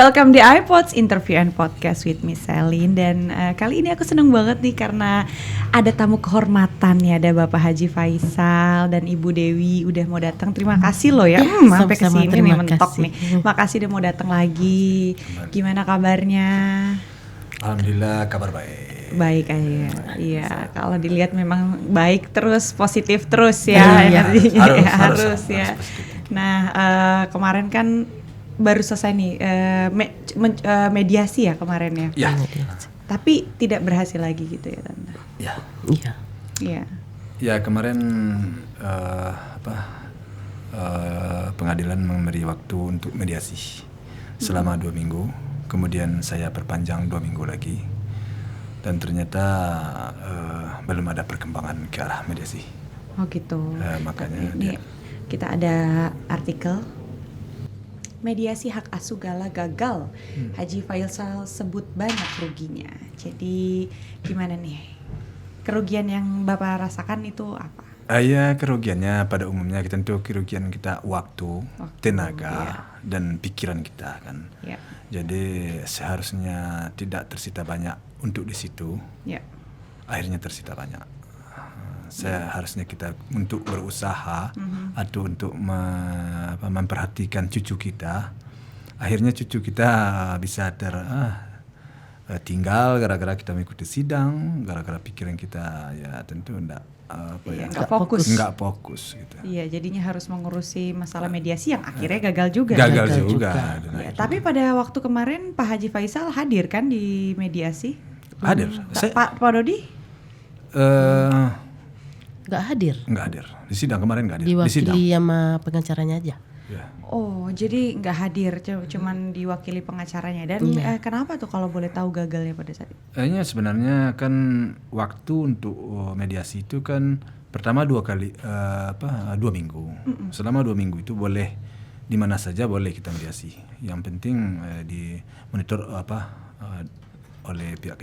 welcome di iPods Interview and Podcast with Miss Selin. Dan kali ini aku seneng banget nih karena ada tamu kehormatan ya. Ada Bapak Haji Faisal dan Ibu Dewi udah mau datang. Terima kasih loh ya, sampai kesini nih mentok nih. Makasih udah mau datang lagi. Gimana kabarnya? Alhamdulillah kabar baik. Baik aja. Iya, kalau dilihat memang baik terus, positif terus ya energinya. Harus ya. Nah, kemarin kan baru selesai nih mediasi ya kemarin ya. Tapi tidak berhasil lagi gitu ya Tante. Iya. Ya kemarin pengadilan memberi waktu untuk mediasi selama 2 minggu. Kemudian saya perpanjang 2 minggu lagi. Dan ternyata belum ada perkembangan ke arah mediasi. Oh gitu. Makanya ini kita ada artikel. Mediasi hak asuh Gala gagal. Haji Faisal sebut banyak ruginya. Jadi gimana nih? Kerugian yang Bapak rasakan itu apa? Ya kerugiannya pada umumnya tentu kerugian kita waktu tenaga dan pikiran kita kan. Jadi seharusnya tidak tersita banyak untuk di situ. Akhirnya tersita banyak. Seharusnya kita untuk berusaha atau untuk memperhatikan cucu kita, akhirnya cucu kita bisa tinggal gara-gara kita mengikuti sidang, gara-gara pikiran kita ya tentu nggak fokus gitu. Iya, jadinya harus mengurusi masalah mediasi yang akhirnya gagal juga. Ya, tapi pada waktu kemarin Pak Haji Faisal hadir kan di mediasi? Hadir. Pak Dodi? Nggak hadir. Di sidang kemarin nggak hadir. Diwakili sama pengacaranya aja. Oh, jadi nggak hadir, cuman diwakili pengacaranya. Dan kenapa tuh kalau boleh tahu gagalnya pada saat itu? Sebenarnya kan waktu untuk mediasi itu kan pertama 2 minggu. Selama 2 minggu itu boleh di mana saja boleh kita mediasi. Yang penting di monitor oleh pihak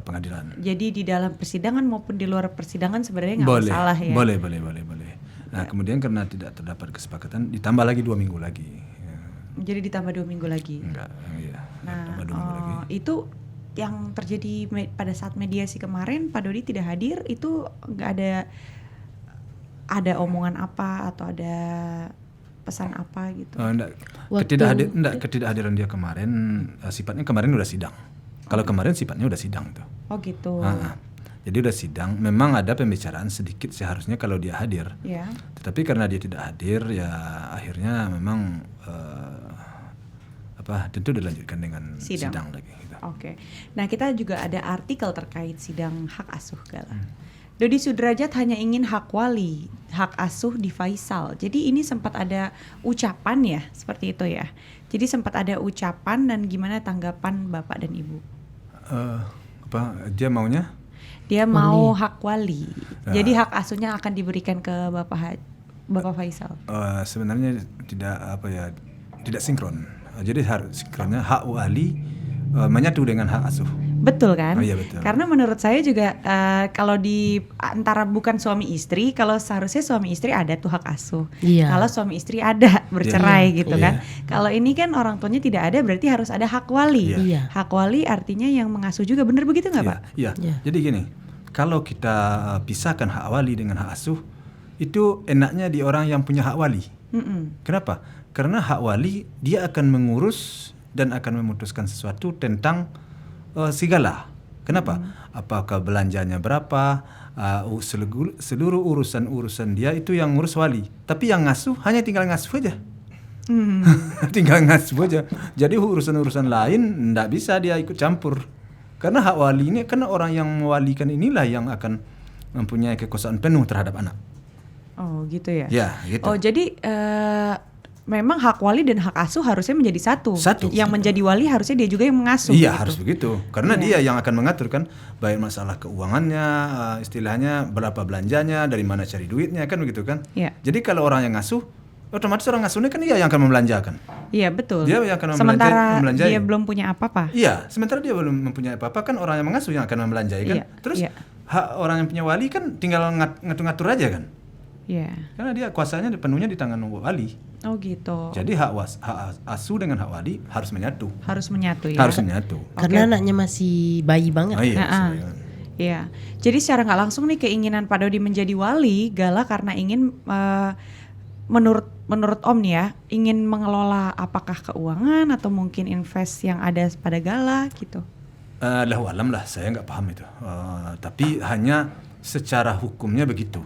pengadilan. Jadi di dalam persidangan maupun di luar persidangan sebenarnya nggak masalah ya? Boleh. Nah kemudian karena tidak terdapat kesepakatan ditambah lagi 2 minggu lagi. Jadi ditambah 2 minggu lagi? Nah tambah 2 minggu lagi. Itu yang terjadi pada saat mediasi kemarin Pak Dodi tidak hadir, itu nggak ada omongan apa atau ada pesan apa gitu? Ketidakhadiran dia kemarin sifatnya kemarin udah sidang. Kalau kemarin sifatnya udah sidang tuh. Oh gitu. Jadi udah sidang, memang ada pembicaraan sedikit seharusnya kalau dia hadir. Tetapi karena dia tidak hadir, ya akhirnya memang tentu dilanjutkan dengan sidang lagi. Gitu. Oke. Nah kita juga ada artikel terkait sidang hak asuh Gala. Dodi Sudrajat hanya ingin hak wali, hak asuh di Faisal. Jadi ini sempat ada ucapan ya, seperti itu ya. Jadi sempat ada ucapan dan gimana tanggapan Bapak dan Ibu? Dia maunya? Dia mau hak wali. Jadi hak asuhnya akan diberikan ke Bapak Faisal. Sebenarnya tidak sinkron. Jadi harus sinkronnya hak wali menyatu dengan hak asuh. Betul kan? Oh, iya, betul. Karena menurut saya juga kalau di antara bukan suami istri, kalau seharusnya suami istri ada tuh hak asuh. Kalau suami istri ada bercerai gitu kan. Kalau ini kan orang tuanya tidak ada, berarti harus ada hak wali. Hak wali artinya yang mengasuh juga, benar begitu nggak Pak? Iya. Jadi gini, kalau kita pisahkan hak wali dengan hak asuh, itu enaknya di orang yang punya hak wali. Kenapa? Karena hak wali dia akan mengurus dan akan memutuskan sesuatu tentang segala. Kenapa? Apakah belanjanya berapa? Seluruh urusan dia itu yang ngurus wali. Tapi yang ngasuh hanya tinggal ngasuh aja. Tinggal ngasuh aja. Jadi urusan-urusan lain nggak bisa dia ikut campur. Karena hak wali ini, karena orang yang mewalikan inilah yang akan mempunyai kekuasaan penuh terhadap anak. Oh gitu ya? Ya gitu. Oh jadi memang hak wali dan hak asuh harusnya menjadi satu. Yang menjadi wali harusnya dia juga yang mengasuh. Iya harus begitu. Karena dia yang akan mengatur kan, baik masalah keuangannya, istilahnya berapa belanjanya, dari mana cari duitnya kan begitu kan. Jadi kalau orang yang ngasuh, otomatis orang ngasuhnya kan dia yang akan membelanjakan. Iya betul. Dia yang akan sementara dia belum punya apa-apa. Iya, sementara dia belum mempunyai apa-apa kan orang yang mengasuh yang akan membelanjai kan. Terus hak orang yang punya wali kan tinggal ngatur-ngatur aja kan. Karena dia kuasanya penuhnya di tangan wali. Oh gitu. Jadi hak asuh dengan hak wali harus menyatu. Harus menyatu ya. Harus menyatu. Karena anaknya masih bayi banget. Oh, iya, Nah, iya. Jadi secara nggak langsung nih keinginan Pak Dodi menjadi wali Gala karena ingin menurut Om nih ya, ingin mengelola apakah keuangan atau mungkin invest yang ada pada Gala gitu. Allahu alam lah, saya nggak paham itu. Tapi hanya secara hukumnya begitu.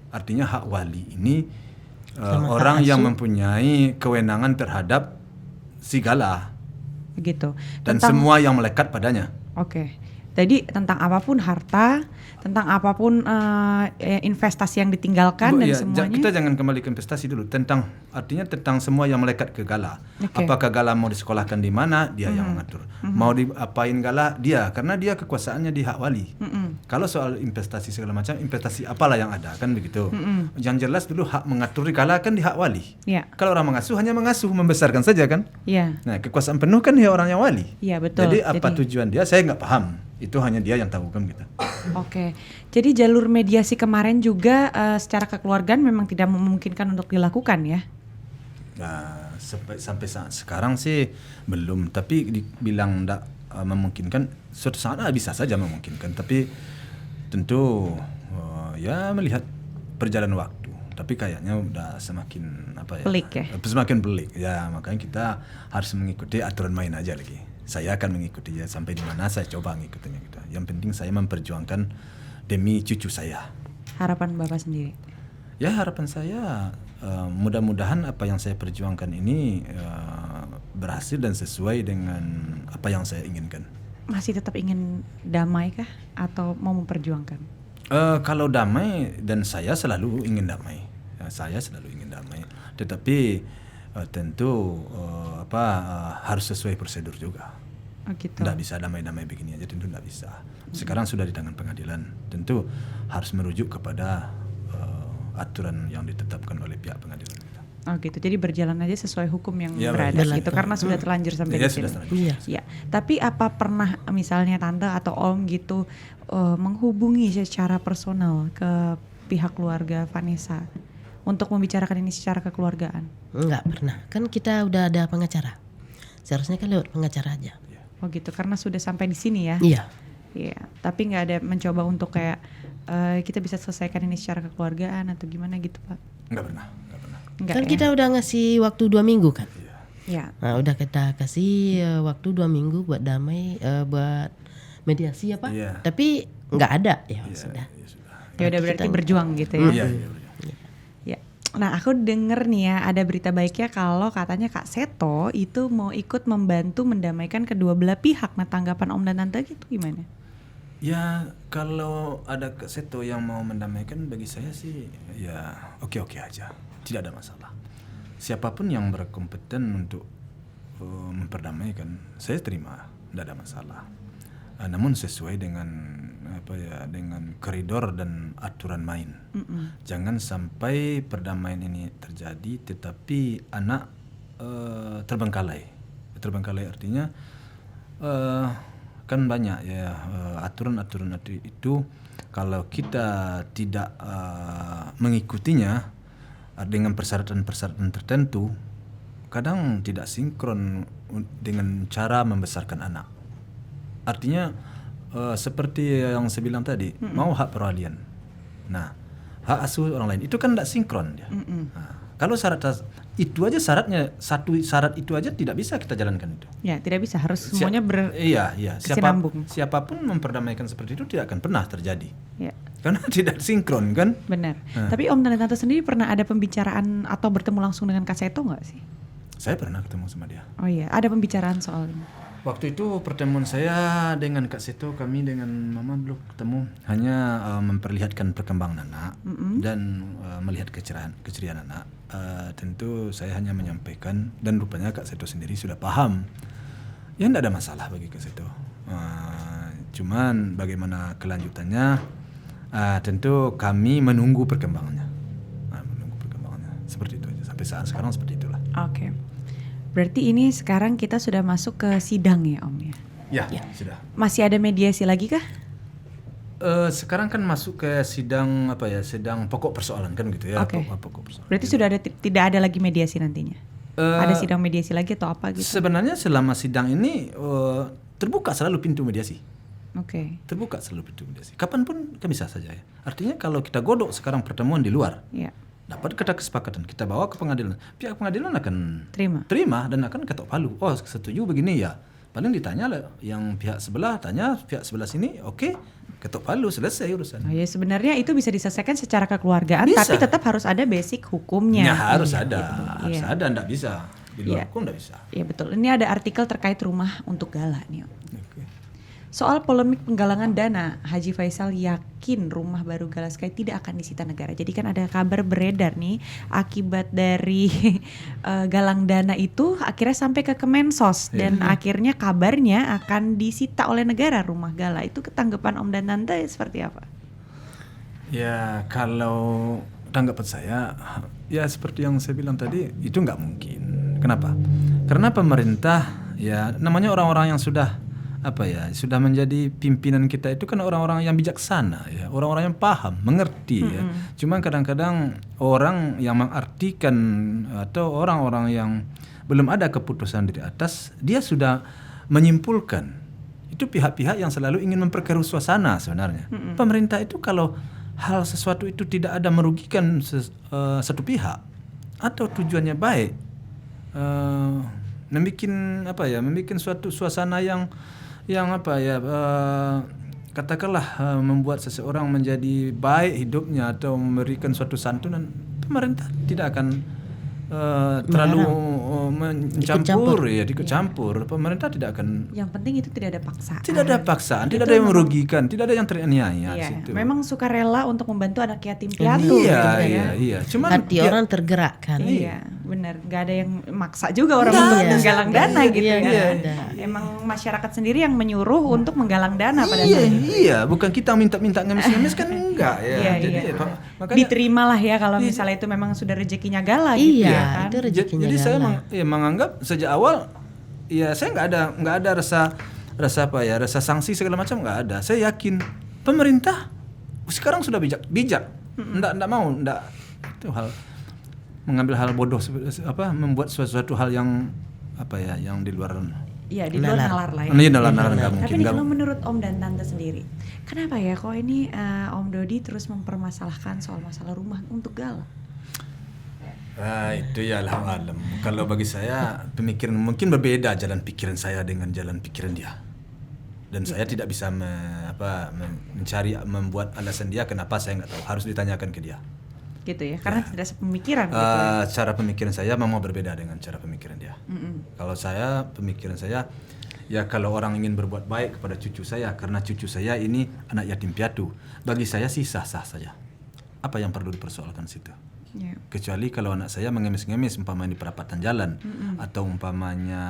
Artinya hak wali ini orang yang mempunyai kewenangan terhadap si Gala. Begitu. Dan semua yang melekat padanya. Oke. Jadi tentang apapun harta, tentang apapun investasi yang ditinggalkan dan semuanya. Kita jangan kembali ke investasi dulu. Artinya tentang semua yang melekat ke Gala. Okay. Apakah Gala mau disekolahkan di mana, dia yang mengatur. Mau diapain Gala, dia. Karena dia kekuasaannya di hak wali. Kalau soal investasi segala macam, investasi apalah yang ada, kan begitu. Yang jelas dulu hak mengatur di Gala kan di hak wali. Yeah. Kalau orang mengasuh hanya mengasuh, membesarkan saja kan. Yeah. Nah, kekuasaan penuh kan dia orangnya wali. Iya, betul. Jadi apa tujuan dia, saya nggak paham. Itu hanya dia yang tahu kan gitu. Oke. Jadi jalur mediasi kemarin juga secara kekeluargaan memang tidak memungkinkan untuk dilakukan ya? Nah, sampai saat sekarang sih belum. Tapi dibilang tidak memungkinkan, suatu saat bisa saja memungkinkan. Tapi tentu ya melihat perjalanan waktu. Tapi kayaknya udah semakin pelik ya? Semakin pelik. Ya makanya kita harus mengikuti aturan main aja lagi. Saya akan mengikutinya sampai di mana saya coba mengikutinya gitu. Yang penting saya memperjuangkan demi cucu saya. Harapan Bapak sendiri? Ya harapan saya mudah-mudahan apa yang saya perjuangkan ini berhasil dan sesuai dengan apa yang saya inginkan. Masih tetap ingin damai kah atau mau memperjuangkan? Kalau damai, dan saya selalu ingin damai. Saya selalu ingin damai. Tetapi tentu harus sesuai prosedur juga. Oh gitu. Tidak bisa damai-damai begini aja, tentu tidak bisa. Sekarang sudah di tangan pengadilan, tentu harus merujuk kepada aturan yang ditetapkan oleh pihak pengadilan. Oh gitu, jadi berjalan aja sesuai hukum yang ya, berada gitu, karena sudah terlanjur sampai di sini. Iya. Tapi apa pernah misalnya Tante atau Om gitu menghubungi secara personal ke pihak keluarga Vanessa untuk membicarakan ini secara kekeluargaan? Enggak pernah, kan kita udah ada pengacara. Seharusnya kan lewat pengacara aja. Oh gitu, karena sudah sampai di sini ya? Iya. Iya, tapi nggak ada mencoba untuk kayak kita bisa selesaikan ini secara kekeluargaan atau gimana gitu Pak? Nggak pernah. Kan kita udah ngasih waktu 2 minggu kan? Iya. Nah, udah kita kasih waktu 2 minggu buat damai, buat mediasi ya Pak. Iya. Tapi nggak ada ya sudah. Ya udah berarti berjuang gitu ya? Iya. Nah aku denger nih ya ada berita baiknya kalau katanya Kak Seto itu mau ikut membantu mendamaikan kedua belah pihak. Nah tanggapan Om dan Tante gitu gimana? Ya kalau ada Kak Seto yang mau mendamaikan, bagi saya sih ya oke-oke aja. Tidak ada masalah. Siapapun yang berkompeten untuk memperdamaikan, saya terima, tidak ada masalah. Namun sesuai dengan dengan koridor dan aturan main. Jangan sampai perdamaian ini terjadi, tetapi anak terbengkalai. Terbengkalai artinya kan banyak ya aturan-aturan itu. Kalau kita tidak mengikutinya dengan persyaratan-persyaratan tertentu, kadang tidak sinkron dengan cara membesarkan anak. Artinya seperti yang saya bilang tadi, mau hak perwalian. Nah, hak asuh orang lain itu kan tidak sinkron dia. Nah, kalau syarat itu aja satu syarat itu aja tidak bisa kita jalankan itu. Ya, tidak bisa, harus semuanya siapapun memperdamaikan seperti itu tidak akan pernah terjadi. Ya. Karena tidak sinkron kan? Benar. Tapi Om dan Tante sendiri pernah ada pembicaraan atau bertemu langsung dengan Kak Seto nggak sih? Saya pernah ketemu sama dia. Oh iya, ada pembicaraan soal ini. Waktu itu pertemuan saya dengan Kak Seto, kami dengan Mama dulu ketemu hanya memperlihatkan perkembangan anak dan melihat keceriaan anak. Tentu saya hanya menyampaikan, dan rupanya Kak Seto sendiri sudah paham. Ya tidak ada masalah bagi Kak Seto. Cuman bagaimana kelanjutannya, tentu kami menunggu perkembangannya. Seperti itu aja. Sampai saat sekarang seperti itulah. Oke. Berarti ini sekarang kita sudah masuk ke sidang ya Om ya? Ya, sudah. Masih ada mediasi lagi kah? Sekarang kan masuk ke sidang sidang pokok persoalan kan gitu ya. Oke. Pokok persoalan. Berarti sudah tidak ada lagi mediasi nantinya. Ada sidang mediasi lagi atau apa gitu? Sebenarnya selama sidang ini terbuka selalu pintu mediasi. Oke. Terbuka selalu pintu mediasi. Kapanpun kan bisa saja ya. Artinya kalau kita godok sekarang pertemuan di luar, Iya. dapat kita kesepakatan, kita bawa ke pengadilan. Pihak pengadilan akan Terima dan akan ketok palu. Oh, setuju begini ya. Paling ditanya lah yang pihak sebelah, tanya pihak sebelah sini, oke, ketok palu, selesai urusan. Oh ya, sebenarnya itu bisa diselesaikan secara kekeluargaan, Bisa. tapi tetap harus ada basic hukumnya. Ya harus ada, harus Iya. ada, enggak bisa. Di luar hukum enggak bisa. Iya betul. Ini ada artikel terkait rumah untuk gala nih, Om. Oke. Soal polemik penggalangan dana, Haji Faisal yakin rumah baru Gala Sky tidak akan disita negara. Jadi kan ada kabar beredar nih, akibat dari galang dana itu akhirnya sampai ke Kemensos dan akhirnya kabarnya akan disita oleh negara rumah Gala. Itu ketanggapan Om dan Tante seperti apa? Ya kalau tanggapan saya, ya seperti yang saya bilang tadi, itu nggak mungkin. Kenapa? Karena pemerintah, ya namanya orang-orang yang sudah sudah menjadi pimpinan kita itu kan orang-orang yang bijaksana ya, orang-orang yang paham, mengerti ya. Cuma kadang-kadang orang yang mengartikan atau orang-orang yang belum ada keputusan dari atas, dia sudah menyimpulkan. Itu pihak-pihak yang selalu ingin memperkeruh suasana sebenarnya. Pemerintah itu kalau hal sesuatu itu tidak ada merugikan satu pihak atau tujuannya baik, membikin suatu suasana yang katakanlah membuat seseorang menjadi baik hidupnya atau memberikan suatu santunan, pemerintah tidak akan terlalu mencampur ya, ikut campur. Pemerintah tidak akan. Yang penting itu tidak ada paksaan. Tidak ada paksaan, tidak ada yang merugikan, tidak ada yang teraniaya di situ. Memang sukarela untuk membantu anak yatim piatu. Iya. Cuman hati orang tergerakkan. Iya, benar. Nggak ada yang maksa juga orang untuk menggalang dana gitu ya. Emang masyarakat sendiri yang menyuruh untuk menggalang dana pada saat itu. Iya, bukan kita minta ngemis-ngemis kan enggak ya. Jadi makanya diterimalah ya kalau misalnya itu memang sudah rezekinya Gala gitu ya kan. Itu rezekinya jadi saya Gala. menganggap sejak awal ya saya nggak ada rasa sanksi segala macam, nggak ada. Saya yakin pemerintah sekarang sudah bijak. Nggak mau itu hal mengambil hal bodoh membuat sesuatu hal yang yang di luar. Iya, di luar nalar lah ya. Ini nalar nggak mungkin. Tapi kalau menurut Om dan Tante sendiri, kenapa ya kok ini Om Dodi terus mempermasalahkan soal masalah rumah untuk Gala? Itu ya alam. Kalau bagi saya pemikiran mungkin berbeda jalan pikiran saya dengan jalan pikiran dia. Dan saya tidak bisa membuat alasan dia kenapa, saya nggak tahu. Harus ditanyakan ke dia. Gitu ya, karena tidak sepemikiran gitu ya. Cara pemikiran saya memang berbeda dengan cara pemikiran dia. Kalau pemikiran saya, ya kalau orang ingin berbuat baik kepada cucu saya, karena cucu saya ini anak yatim piatu, bagi saya sih sah-sah saja. Apa yang perlu dipersoalkan situ? Kecuali kalau anak saya mengemis-ngemis umpamanya di perapatan jalan, atau umpamanya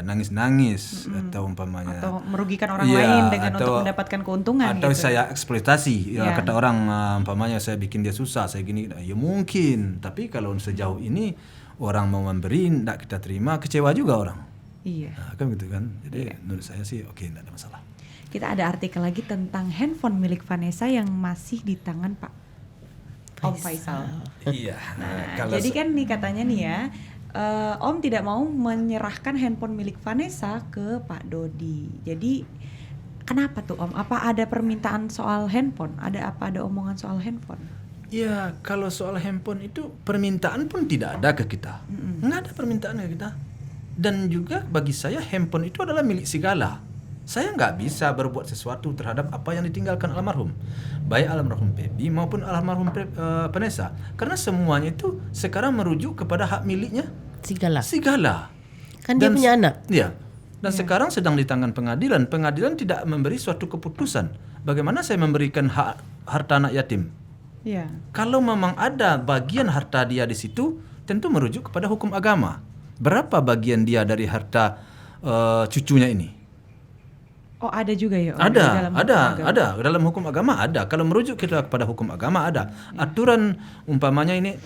nangis-nangis, atau umpamanya atau merugikan orang lain dengan untuk mendapatkan keuntungan atau gitu. saya eksploitasi kata orang, umpamanya saya bikin dia susah, saya gini, ya mungkin. Tapi kalau sejauh ini orang mau memberi, tidak kita terima, kecewa juga orang. Iya. Kan gitu kan. Jadi menurut saya sih oke, tidak ada masalah. Kita ada artikel lagi tentang handphone milik Vanessa yang masih di tangan Pak Om Faisal. Iya. Jadi kan nih katanya nih ya, Om tidak mau menyerahkan handphone milik Vanessa ke Pak Dodi. Jadi kenapa tuh Om? Apa ada permintaan soal handphone? Ada omongan soal handphone? Ya kalau soal handphone itu permintaan pun tidak ada ke kita. Nggak ada permintaan ke kita. Dan juga bagi saya handphone itu adalah milik segala. Saya nggak bisa berbuat sesuatu terhadap apa yang ditinggalkan almarhum, baik almarhum Pebi maupun almarhum Vanessa, karena semuanya itu sekarang merujuk kepada hak miliknya Sigala. Kan dia punya anak. Iya. Dan sekarang sedang di tangan pengadilan. Pengadilan tidak memberi suatu keputusan. Bagaimana saya memberikan hak harta anak yatim? Iya. Kalau memang ada bagian harta dia di situ, tentu merujuk kepada hukum agama. Berapa bagian dia dari harta cucunya ini? Oh ada juga ya? Ada. Dalam hukum agama ada. Kalau merujuk kita kepada hukum agama ada. Aturan umpamanya ini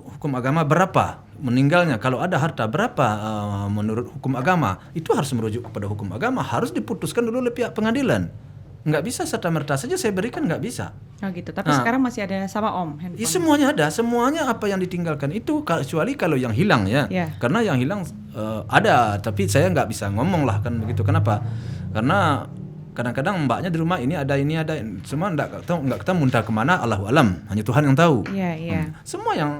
hukum agama berapa meninggalnya. Kalau ada harta berapa menurut hukum agama. Itu harus merujuk kepada hukum agama. Harus diputuskan dulu oleh pihak pengadilan. Nggak bisa serta-merta saja saya berikan, nggak bisa. Oh gitu. Tapi sekarang masih ada sama Om handphone. Ya, semuanya ada, semuanya apa yang ditinggalkan itu, kecuali kalau yang hilang ya. Karena yang hilang ada, tapi saya nggak bisa ngomong lah kan begitu. Kenapa? Karena kadang-kadang mbaknya di rumah ini ada, semua nggak ketemu muntah kemana, Allahu alam, hanya Tuhan yang tahu.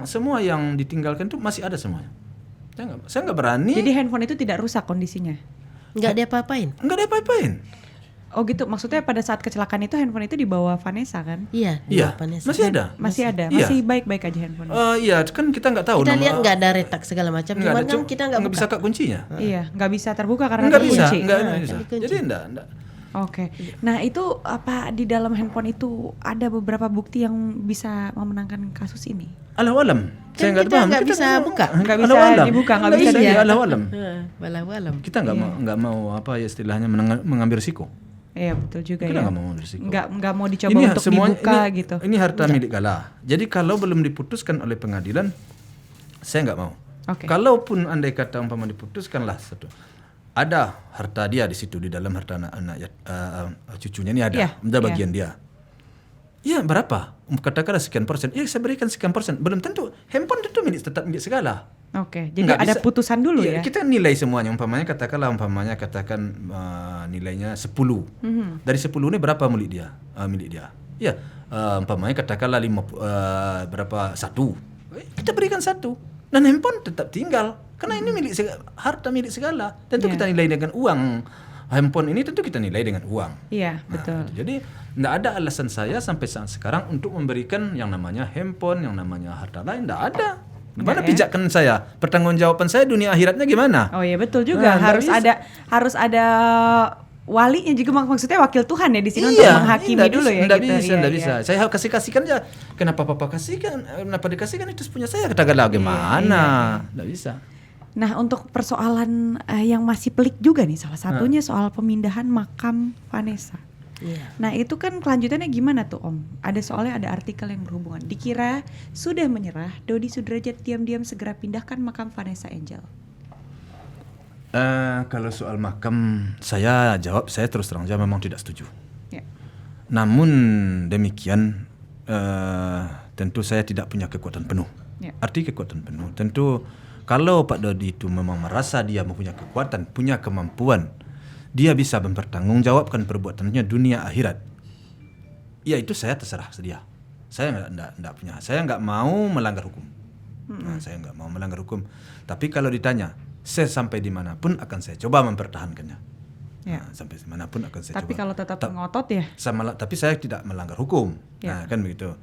Semua yang ditinggalkan itu masih ada semuanya. Saya nggak berani. Jadi handphone itu tidak rusak kondisinya? Nggak diapa-apain? Nggak diapa-apain. Oh gitu, maksudnya pada saat kecelakaan itu handphone itu dibawa Vanessa kan? Iya, Vanessa. Masih ada. Masih baik-baik aja handphone. Iya, kan kita nggak tahu. Kita lihat nggak ada retak segala macam, cuman kan kita nggak bisa ke kuncinya. Iya, nggak bisa terbuka karena nggak kunci. Nggak bisa. Jadi enggak. Oke. Nah itu apa di dalam handphone itu ada beberapa bukti yang bisa memenangkan kasus ini? Allahu alam. Saya nggak paham. Nggak bisa buka. Nggak bisa dibuka. Nggak bisa Allahu alam. Allahu alam. Kita nggak mau apa ya istilahnya mengambil risiko. Iya betul juga kita ya. Nggak mau dicoba ini untuk dibuka gitu. Ini harta milik Gala. Jadi kalau belum diputuskan oleh pengadilan, saya nggak mau. Kalaupun andai kata umpama diputuskanlah satu, ada harta dia di situ, di dalam harta anak cucunya ini ada bagian dia. Ya berapa? Katakanlah sekian persen. Ya saya berikan sekian persen. Belum tentu handphone itu tetap milik segala. Jadi ada putusan dulu ya. Kita nilai semuanya. Katakan nilainya 10. Dari 10 ini berapa milik dia? Ya, katakanlah 5 berapa 1. Kita berikan 1. Dan handphone tetap tinggal. Karena ini harta milik segala. Tentu kita nilai dengan uang. Handphone ini tentu kita nilai dengan uang. Iya, betul. Jadi tidak ada alasan saya sampai saat sekarang untuk memberikan yang namanya handphone, yang namanya harta lain. Tidak ada. Gimana pijakan saya? Pertanggungjawaban saya dunia akhiratnya gimana? Oh iya betul juga. Harus ada walinya juga, maksudnya wakil Tuhan ya di sini untuk menghakimi dulu ya. Tidak bisa. Saya kasihkan aja. Kenapa papa kasihkan? Kenapa dikasihkan? Itu punya saya. Katakanlah gimana? Tidak bisa. Nah untuk persoalan yang masih pelik juga nih, salah satunya soal pemindahan makam Vanessa. Nah itu kan kelanjutannya gimana tuh Om? Soalnya ada artikel yang berhubungan. Dikira sudah menyerah, Dodi Sudrajat diam-diam segera pindahkan makam Vanessa Angel. Kalau soal makam, saya terus terang saja memang tidak setuju. Namun demikian tentu saya tidak punya kekuatan penuh. Arti kekuatan penuh tentu kalau Pak Dodi itu memang merasa dia mempunyai kekuatan, punya kemampuan, dia bisa mempertanggungjawabkan perbuatannya dunia akhirat. Ya itu saya terserah sedia. Saya nggak mau melanggar hukum. Saya nggak mau melanggar hukum. Tapi kalau ditanya, saya sampai dimanapun akan saya coba mempertahankannya. Sampai dimanapun akan saya coba. Tapi kalau tetap ngotot ya? Tapi saya tidak melanggar hukum. Nah, kan begitu.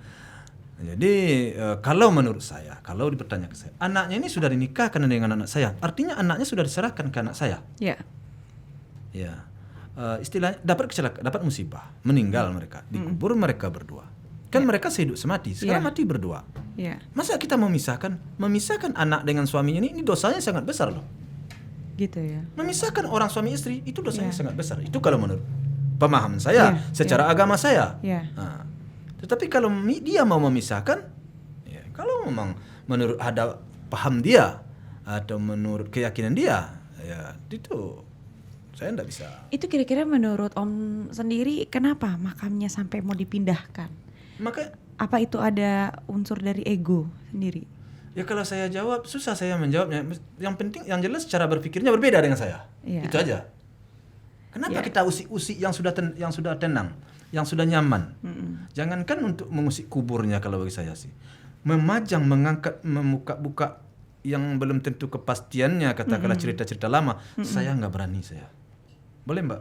Jadi kalau menurut saya, kalau dipertanya ke saya, anaknya ini sudah dinikahkan dengan anak saya, artinya anaknya sudah diserahkan ke anak saya. Ya, istilahnya dapat kecelakaan, dapat musibah, meninggal mereka, dikubur mereka berdua. Kan mereka sehidup semati, sekarang mati berdua. Masa kita memisahkan anak dengan suaminya ini dosanya sangat besar loh. Gitu ya. Memisahkan orang suami istri itu dosanya sangat besar. Itu kalau menurut pemahaman saya, secara agama saya. Nah, tetapi kalau dia mau memisahkan, kalau memang menurut ada paham dia atau menurut keyakinan dia, ya itu saya enggak bisa. Itu kira-kira menurut Om sendiri kenapa makamnya sampai mau dipindahkan? Apa itu ada unsur dari ego sendiri? Ya kalau saya jawab susah saya menjawabnya. Yang penting yang jelas cara berpikirnya berbeda dengan saya. Itu aja. Kenapa kita usik-usik yang sudah tenang, yang sudah nyaman? Jangankan untuk mengusik kuburnya kalau bagi saya sih. Memajang, mengangkat, membuka-buka yang belum tentu kepastiannya, katakanlah cerita-cerita lama, saya nggak berani saya. Boleh Mbak,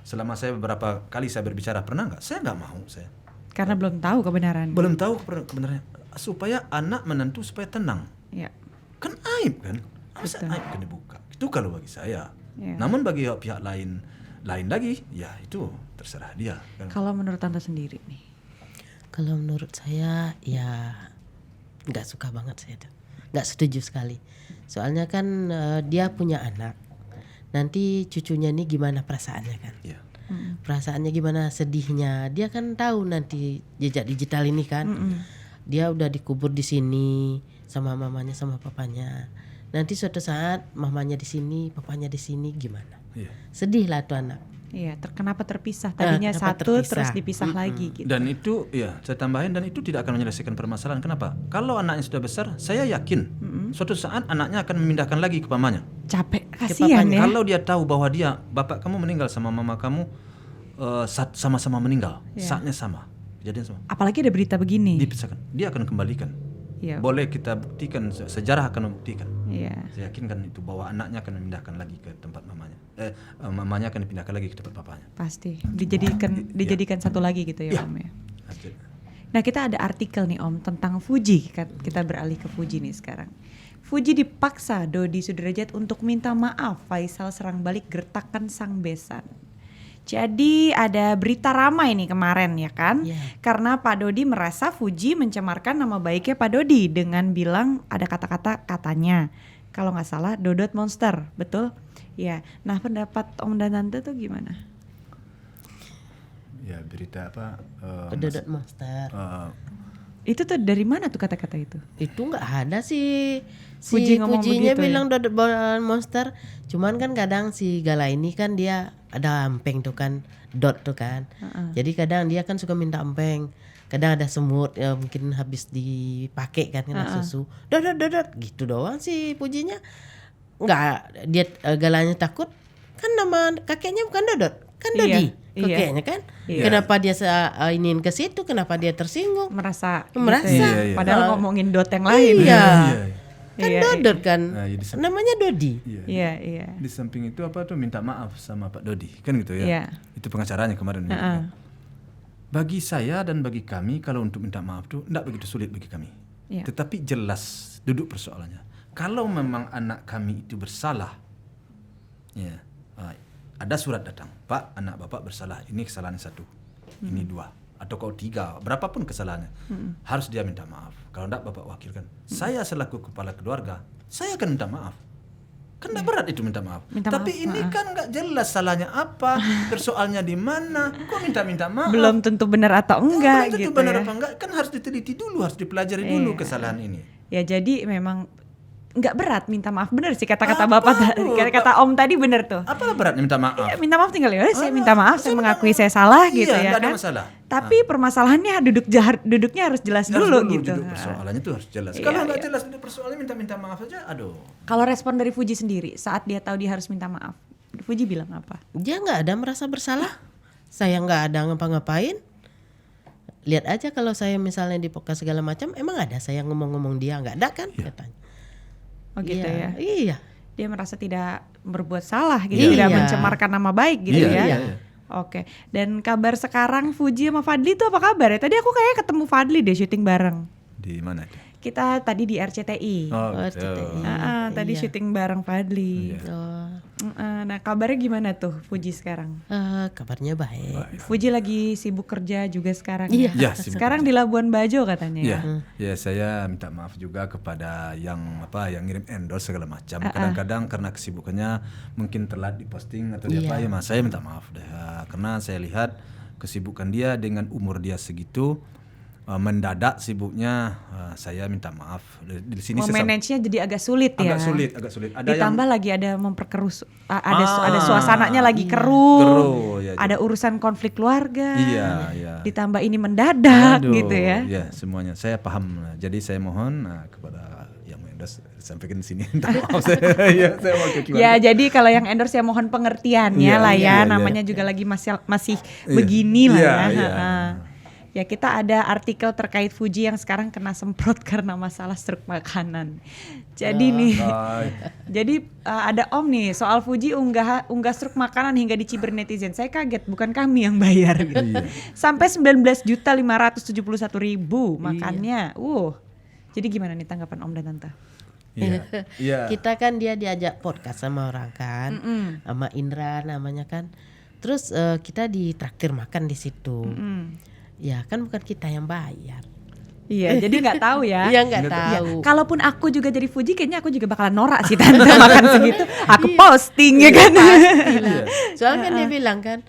selama saya beberapa kali saya berbicara, pernah nggak? Saya nggak mau saya. Karena belum tahu kebenaran. Belum tahu kebenarannya. Supaya anak menantu supaya tenang. Kan aib kan? Masa aib kan dibuka? Itu kalau bagi saya. Namun bagi pihak lain lagi, ya itu terserah dia. Kan? Kalau menurut Tante sendiri nih? Kalau menurut saya ya nggak suka banget saya tuh. Nggak setuju sekali. Soalnya kan dia punya anak. Nanti cucunya ini gimana perasaannya kan? Perasaannya gimana, sedihnya. Dia kan tahu nanti jejak digital ini kan. Dia udah dikubur di sini sama mamanya sama papanya. Nanti suatu saat mamanya di sini, papanya di sini, gimana? Sedih lah tuh anak. Iya, kenapa terpisah? Tadinya Kenapa satu terpisah? terus dipisah lagi gitu. Dan itu, ya saya tambahin, dan itu tidak akan menyelesaikan permasalahan. Kenapa? Kalau anaknya sudah besar, saya yakin suatu saat anaknya akan memindahkan lagi ke pamannya. Capek, kasihan ya. Kalau dia tahu bahwa bapak kamu meninggal sama mama kamu sama-sama meninggal, saatnya sama, kejadian sama, Apalagi ada berita begini. dipisahkan, dia akan kembalikan. Iya. Boleh kita buktikan, sejarah akan membuktikan. Iya. Saya yakinkan itu bahwa anaknya akan memindahkan lagi ke tempat mamanya. Mamanya akan dipindahkan lagi ke tempat papanya. Pasti dijadikan satu lagi gitu ya, Om ya. Nah, kita ada artikel nih Om tentang Fuji. Kita beralih ke Fuji nih sekarang. Fuji dipaksa Dodi Sudrajat untuk minta maaf Faisal serang balik gertakan sang besan. Jadi ada berita ramai nih kemarin ya kan? Karena Pak Dodi merasa Fuji mencemarkan nama baiknya Pak Dodi dengan bilang ada kata-kata katanya. Kalau nggak salah Dodot Monster, betul? Ya. Nah, pendapat Om dan Tante tuh gimana? Ya, berita apa? Dodot Monster. Itu tuh dari mana tuh kata-kata itu? Itu nggak ada sih. Fuji ngomong Fujinya begitu bilang Dodot Monster. Cuman kan kadang si Gala ini kan dia ada empeng tuh kan, dot tuh kan. Jadi kadang dia kan suka minta empeng. Kadang ada semut ya mungkin habis dipakai kan kena susu. Dodot gitu doang sih Fujinya. Nggak, dia Galanya takut kan nama kakeknya bukan Dodot, kan Dodi. Kakeknya kan. Kenapa dia iniin ke situ? Kenapa dia tersinggung? Merasa. Merasa. Gitu ya? Padahal ngomongin dot yang lain. Iya. Kan Dodot kan. Nah, namanya Dodi. Iya. Di samping itu apa tuh minta maaf sama Pak Dodi, kan gitu ya. Iya. Itu pengacaranya kemarin. Bagi saya dan bagi kami kalau untuk minta maaf tuh enggak begitu sulit bagi kami. Iya. Tetapi jelas duduk persoalannya. Kalau memang anak kami itu bersalah, ya, ada surat datang, Pak, anak bapak bersalah, ini kesalahannya 1, ini 2, atau kalau 3, berapapun kesalahannya, harus dia minta maaf. Kalau enggak bapak wakilkan. Saya selaku kepala keluarga, saya akan minta maaf. Kan enggak berat itu minta maaf. Tapi ini kan enggak jelas salahnya apa, persoalnya di mana, kok minta maaf. Belum tentu benar atau enggak belum tentu gitu benar ya. apa enggak, kan harus diteliti dulu, harus dipelajari dulu kesalahan ini. Ya jadi memang nggak berat minta maaf, bener sih kata-kata Bapak tadi, kata Om tadi bener tuh. Apa beratnya minta maaf? Ya, minta maaf tinggal ya, saya minta maaf, saya mengakui saya salah gitu ya nggak ada kan. masalah. Tapi permasalahannya duduknya harus jelas dulu gitu. Duduk persoalannya tuh harus jelas. Kalau nggak jelas duduk persoalannya minta maaf aja, aduh. Kalau respon dari Fuji sendiri saat dia tahu dia harus minta maaf, Fuji bilang apa? Dia nggak ada merasa bersalah. Saya nggak ada ngapa-ngapain. Lihat aja kalau saya misalnya di podcast segala macam, emang ada saya ngomong-ngomong dia nggak ada kan katanya. Oh gitu ya. Iya. Dia merasa tidak berbuat salah gitu, tidak mencemarkan nama baik gitu ya. Iya. Oke. Dan kabar sekarang Fuji sama Fadli tuh apa kabar ya? Tadi aku kayaknya ketemu Fadli deh syuting bareng. Di mana itu? Kita tadi di RCTI. Betul. Tadi syuting bareng Fadli. Nah kabarnya gimana tuh Fuji sekarang? Kabarnya baik. Fuji lagi sibuk kerja juga sekarang. Iya. Ya, sibuk Sekarang di Labuan Bajo katanya. Ya, ya saya minta maaf juga kepada yang ngirim endorse segala macam. Kadang-kadang karena kesibukannya mungkin telat diposting atau apa ya, Mas, saya minta maaf deh. Karena saya lihat kesibukan dia dengan umur dia segitu, mendadak sibuknya, saya minta maaf. Di sini manage-nya jadi agak sulit ya. Agak sulit. Ada ditambah lagi ada memperkeruh, ada suasananya lagi keruh. Ya, ada urusan konflik keluarga. Iya. Ditambah ini mendadak gitu ya. Ya, semuanya saya paham. Jadi saya mohon kepada yang endorse sampaikan di sini. Maaf saya wakil keluarga. Ya, jadi kalau yang endorse ya mohon pengertiannya lah ya. Namanya juga lagi masih begini lah ya. Ya kita ada artikel terkait Fuji yang sekarang kena semprot karena masalah struk makanan. Jadi jadi ada Om nih soal Fuji unggah struk makanan hingga dicibir netizen. Saya kaget, bukan kami yang bayar gitu. Sampai 19.571.000 makannya. Jadi gimana nih tanggapan Om dan Tante? Iya. Kita kan dia diajak podcast sama orang kan, sama Indra namanya kan. Terus kita ditraktir makan di situ. Ya kan bukan kita yang bayar. Iya, jadi nggak tahu ya. Iya nggak tahu. Ya, kalaupun aku juga jadi Fuji, kayaknya aku juga bakalan norak sih Tante makan segitu. Aku posting ya kan. Soalnya kan dia bilang kan,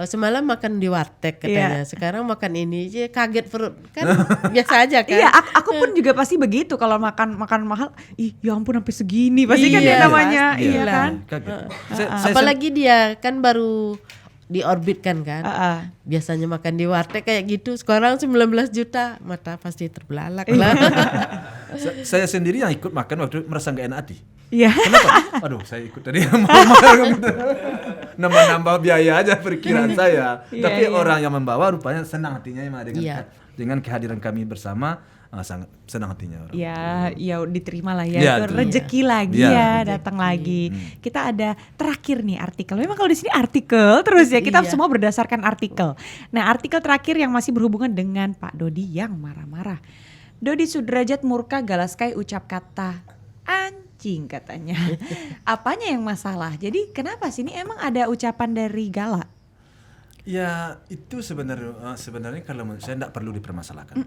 semalam makan di warteg katanya, sekarang makan ini aja kaget perut kan biasa aja kan. Iya, aku pun juga pasti begitu kalau makan mahal. Ya ampun sampai segini pasti kan dia namanya, iya kan. Apalagi dia kan baru diorbitkan kan. Biasanya makan di warteg kayak gitu, sekarang 19 juta, mata pasti terbelalak lah. Saya sendiri yang ikut makan waktu merasa nggak enak hati. Iya. Kenapa? Aduh, saya ikut tadi nambah biaya aja perkiraan saya. Tapi orang yang membawa rupanya senang hatinya dengan kehadiran kami bersama. Sangat senang hatinya orang. Ya diterima lah ya, itu rezeki lagi datang lagi. Kita ada terakhir nih artikel. Memang kalau di sini artikel terus ya, kita semua berdasarkan artikel. Nah, artikel terakhir yang masih berhubungan dengan Pak Dodi yang marah-marah. Dodi Sudrajat murka Galaskai ucap kata anjing katanya. Apanya yang masalah? Jadi kenapa sih ini emang ada ucapan dari Gala? Ya itu sebenarnya kalau menurut saya tidak perlu dipermasalahkan.